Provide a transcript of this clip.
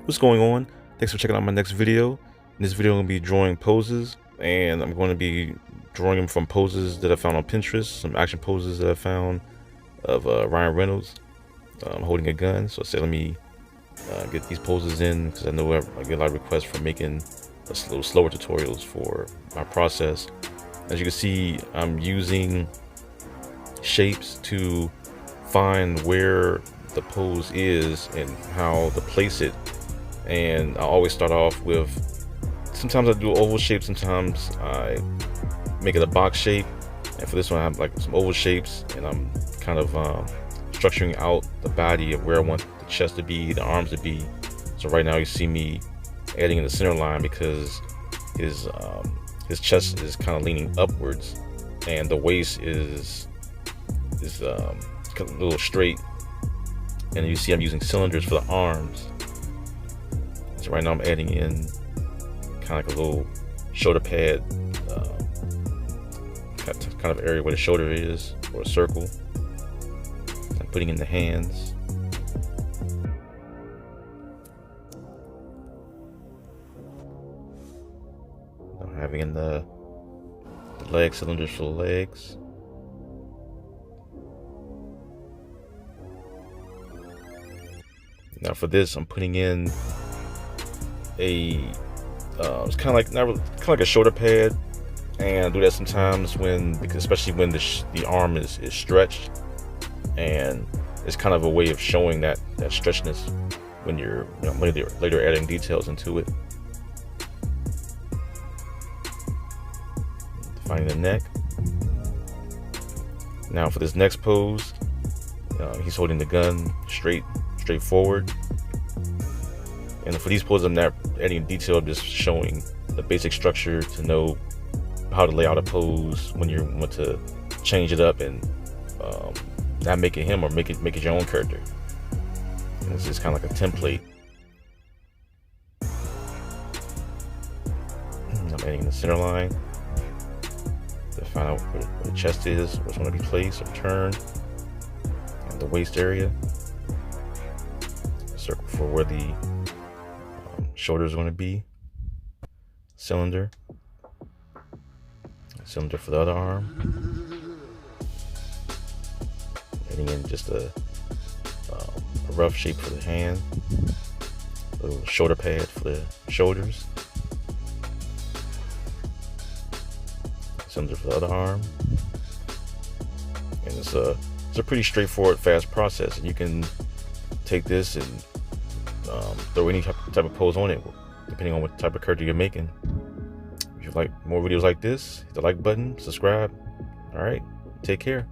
What's going on? Thanks for checking out my next video. In this video, I'm going to be drawing poses, and I'm going to be drawing them from poses that I found on Pinterest, some action poses that I found of Ryan Reynolds holding a gun. So I said, let me get these poses in, because I know I get a lot of requests for making little slower tutorials for my process. As you can see, I'm using shapes to find where the pose is and how to place it. And I always start off with, sometimes I do oval shape, sometimes I make it a box shape, and for this one I have like some oval shapes, and I'm kind of structuring out the body of where I want the chest to be, the arms to be. So right now you see me adding in the center line because his chest is kind of leaning upwards, and the waist is a little straight, and you see I'm using cylinders for the arms. So right now I'm adding in kind of like a little shoulder pad, kind of area where the shoulder is, or a circle. I'm putting in the hands. I'm having in the leg cylinders for the legs. Now for this, I'm putting in it's kind of like a shoulder pad, and I do that sometimes because especially when the arm is stretched, and it's kind of a way of showing that stretchness when you're later adding details into it. Defining the neck. Now for this next pose, he's holding the gun straight forward. And for these poses, I'm not adding detail, just showing the basic structure to know how to lay out a pose when you want to change it up and not make it him or make it your own character. And this is kind of like a template. I'm adding the center line to find out where the chest is, where it's going to be placed or turned, and the waist area. Circle for where the shoulder is going to be. Cylinder for the other arm. Adding in just a rough shape for the hand. A little shoulder pad for the shoulders. Cylinder for the other arm. And it's a pretty straightforward, fast process, and you can take this and throw any type of pose on it, depending on what type of character you're making. If you like more videos like this, hit the like button, subscribe. All right, take care.